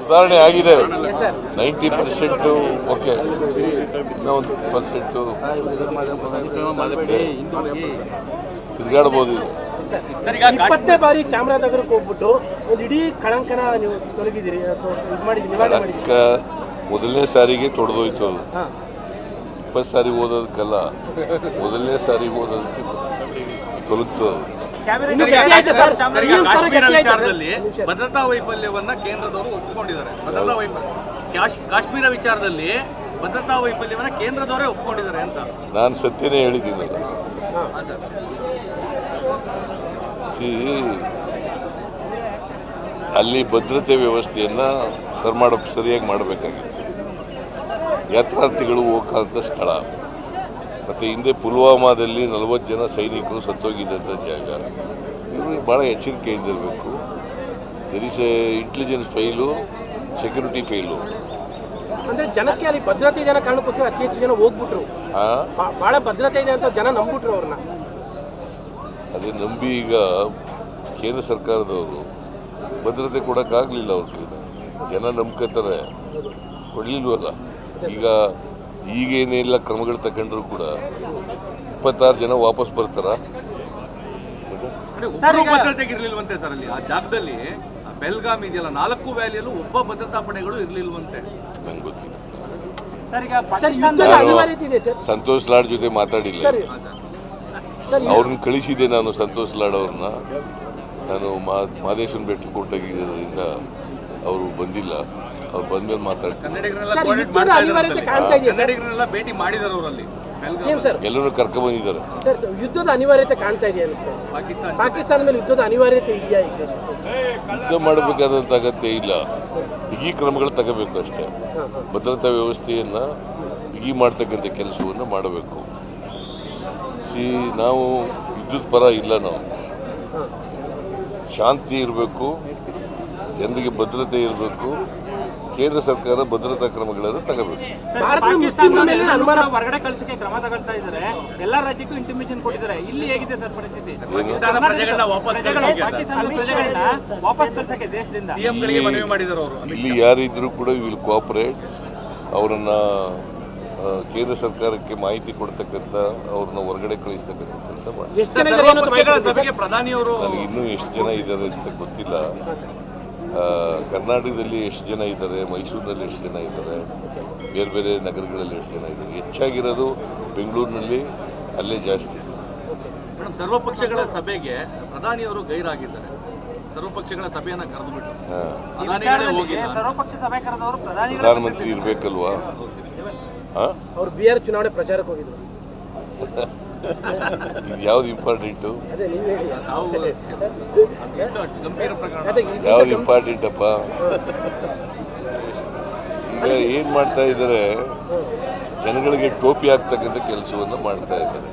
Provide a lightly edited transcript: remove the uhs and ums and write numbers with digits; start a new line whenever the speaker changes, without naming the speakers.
ಸುಧಾರಣೆ ಆಗಿದೆ. 90% ಓಕೆ, ಇನ್ನೂ 1% ತಿರುಗಾಡ್ಬೋದು.
ಇಪ್ಪತ್ತೇ ಬಾರಿ ಚಾಮರಾಜನಗರಕ್ಕೆ ಹೋಗ್ಬಿಟ್ಟು ಒಂದು ಇಡೀ ಕಳಂಕನ ನೀವು ತೊಲಗಿದ್ದೀರಿ, ನಿವಾರಣೆ ಮಾಡಿದ್ದೀರಿ.
ಮೊದಲನೇ ಸಾರಿಗೆ ತೊಡೆದೋಯ್ತು ಅದು. 20 ಸಾರಿ ಓದೋದಕ್ಕಲ್ಲ, ಮೊದಲನೇ ಸಾರಿ ಓದೋದಕ್ಕೆ ತೊಲಗ್ತು ಅದು.
ಭದ್ರತಾ ವೈಫಲ್ಯವನ್ನ ಕೇಂದ್ರದವರು ಒಪ್ಪಿಕೊಂಡಿದ್ದಾರೆ. ಕಾಶ್ಮೀರ ವಿಚಾರದಲ್ಲಿ ಭದ್ರತಾ ವೈಫಲ್ಯವನ್ನ ಕೇಂದ್ರದವರೇ ಒಪ್ಪಿಕೊಂಡಿದ್ದಾರೆ ಅಂತ
ನಾನು ಸತ್ಯನೇ ಹೇಳಿದ್ದೀನಲ್ಲ. ಅಲ್ಲಿ ಭದ್ರತೆ ವ್ಯವಸ್ಥೆಯನ್ನು ಸರಿಯಾಗಿ ಮಾಡಬೇಕಾಗಿತ್ತು. ಯಾತ್ರಾರ್ಥಿಗಳು ಹೋಗಂಥ ಸ್ಥಳ, ಮತ್ತು ಹಿಂದೆ ಪುಲ್ವಾಮಾದಲ್ಲಿ 40 ಜನ ಸೈನಿಕರು ಸತ್ತೋಗಿದ್ದಂಥ ಜಾಗ. ಇವರು ಭಾಳ ಎಚ್ಚರಿಕೆಯಿಂದ ಇರಬೇಕು. There is intelligence file, security file.
ಅಂದ್ರೆ ಜನಕ್ಕೆ ಅಲ್ಲಿ ಭದ್ರತೆ ಇದೆ ಅನ್ನೋ ಕಾರಣಕ್ಕೋಸ್ಕರ ಅತಿ ಹೆಚ್ಚು ಜನ ಹೋಗ್ಬಿಟ್ರು. ಭಾಳ ಭದ್ರತೆ ಇದೆ ಅಂತ ಜನ ನಂಬಿಟ್ರು ಅವ್ರನ್ನ.
ಅದೇ ನಂಬಿ ಈಗ ಕೇಂದ್ರ ಸರ್ಕಾರದವರು ಭದ್ರತೆ ಕೊಡೋಕ್ಕಾಗಲಿಲ್ಲ. ಅವ್ರ ಕೈಲಿ ಜನ ನಂಬ್ಕೋತಾರೆ, ಕೊಡಲಿಲ್ವಲ್ಲ. ಈಗೇನೆಲ್ಲ ಕ್ರಮಗಳು ತಗೊಂಡ್ರು ಕೂಡ 26 ಜನ ವಾಪಸ್ ಬರ್ತಾರ.
ಭದ್ರತೆಗಿರ್ಲಿಲ್ವಂತೆ ಸರ್ ಅಲ್ಲಿ ಆ ಜಾಗದಲ್ಲಿ. ಬೆಲ್ಗಾಮ್ ಇದೆಯಲ್ಲ, 4 ವ್ಯಾಲಿಯಲ್ಲೂ ಒಬ್ಬ ಭದ್ರತಾ ಪಡೆಗಳು ಇರ್ಲಿಲ್ವಂತೆ. ನಂಗೆ ಗೊತ್ತಿಲ್ಲ,
ಸಂತೋಷ್ ಲಾಡ್ ಜೊತೆ ಮಾತಾಡಿಲ್ಲ. ಅವ್ರನ್ನ ಕಳಿಸಿದ್ದೆ ನಾನು, ಸಂತೋಷ್ ಲಾಡ್ ಅವ್ರನ್ನ. ನಾನು ಮಾದೇಶ್ವರನ ಬೆಟ್ಟ ಕೊಟ್ಟಾಗಿದ್ದರಿಂದ ಅವರು ಬಂದಿಲ್ಲ. ಅವ್ರು ಬಂದ್ಮೇಲೆ ಮಾತಾಡ್ತೀನಿ.
ಭೇಟಿ ಮಾಡಿದಾರೆ ಅವರಲ್ಲಿ,
ಎಲ್ಲರೂ ಕರ್ಕೊಂಡು ಬಂದಿದ್ದಾರೆ.
ಯುದ್ಧದ ಅನಿವಾರ್ಯತೆ ಕಾಣ್ತಾ ಇದೆಯಾ? ಪಾಕಿಸ್ತಾನ ಮೇಲೆ ಯುದ್ಧದ ಅನಿವಾರ್ಯತೆ ಇದೆಯಾ?
ಯುದ್ಧ ಮಾಡಬೇಕಾದಂಥ ಅಗತ್ಯ ಇಲ್ಲ. ಬಿಗಿ ಕ್ರಮಗಳು ತಗೋಬೇಕು ಅಷ್ಟೇ. ಭದ್ರತಾ ವ್ಯವಸ್ಥೆಯನ್ನು ಬಿಗಿ ಮಾಡ್ತಕ್ಕಂಥ ಕೆಲಸವನ್ನು ಮಾಡಬೇಕು. ನಾವು ಯುದ್ಧದ ಪರ ಇಲ್ಲ. ನಾವು ಶಾಂತಿ ಇರಬೇಕು, ಜನರಿಗೆ ಭದ್ರತೆ ಇರಬೇಕು. ಕೇಂದ್ರ ಸರ್ಕಾರ ಭದ್ರತಾ ಕ್ರಮಗಳನ್ನು ತಗೋಬೇಕು.
ಹೊರಗಡೆ ಕಳಿಸಕ್ಕೆ ಕ್ರಮ ತಗೊಳ್ತಾ ಇದ್ದಾರೆ. ಎಲ್ಲಾ ರಾಜ್ಯಕ್ಕೂ ಇಂಟಿಮೇಷನ್ ಕೊಟ್ಟಿದ್ದಾರೆ. ಇಲ್ಲಿ ಹೇಗಿದೆ ಸರ್ ಪರಿಸ್ಥಿತಿ? ವಾಪಸ್ ಕಳಿಸಕ್ಕೆ ದೇಶದಿಂದ
ಇಲ್ಲಿ ಯಾರಿದ್ರು ಕೂಡ ವಿಲ್ ಕೋಆಪರೇಟ್. ಅವರನ್ನ ಕೇಂದ್ರ ಸರ್ಕಾರಕ್ಕೆ ಮಾಹಿತಿ ಕೊಡ್ತಕ್ಕಂಥ, ಅವ್ರನ್ನ ಹೊರಗಡೆ ಕಳಿಸ್ತಕ್ಕಂಥ ಕೆಲಸ ಮಾಡಿ. ನನಗೆ ಇನ್ನೂ ಎಷ್ಟು ಜನ ಇದ್ದಾರೆ ಅಂತ ಗೊತ್ತಿಲ್ಲ. ಕರ್ನಾಟಕದಲ್ಲಿ ಎಷ್ಟು ಜನ ಇದ್ದಾರೆ, ಮೈಸೂರಿನಲ್ಲಿ ಎಷ್ಟು ಜನ ಇದ್ದಾರೆ, ಬೇರೆ ಬೇರೆ ನಗರಗಳಲ್ಲಿ ಎಷ್ಟು ಜನ ಇದ್ದಾರೆ. ಹೆಚ್ಚಾಗಿರೋದು ಬೆಂಗಳೂರಿನಲ್ಲಿ, ಅಲ್ಲೇ ಜಾಸ್ತಿ.
ಸರ್ವಪಕ್ಷಗಳ ಸಭೆಗೆ ಪ್ರಧಾನಿಯವರು ಗೈರಾಗಿದ್ದಾರೆ. ಸರ್ವಪಕ್ಷಗಳ ಸಭೆಯನ್ನು ಕರೆದುಬಿಟ್ಟು
ಪ್ರಧಾನಮಂತ್ರಿ ಇರಬೇಕಲ್ವಾ?
ಅವರು ಬಿಹಾರ ಚುನಾವಣೆ ಪ್ರಚಾರಕ್ಕೆ ಹೋಗಿದ್ರು.
ಯಾವ್ದು ಇಂಪಾರ್ಟೆಂಟು? ಯಾವ್ದು ಇಂಪಾರ್ಟೆಂಟಪ್ಪ? ಈಗ ಏನು ಮಾಡ್ತಾ ಇದ್ದಾರೆ, ಜನಗಳಿಗೆ ಟೋಪಿ ಹಾಕ್ತಕ್ಕಂಥ ಕೆಲಸವನ್ನು ಮಾಡ್ತಾ ಇದ್ದಾರೆ.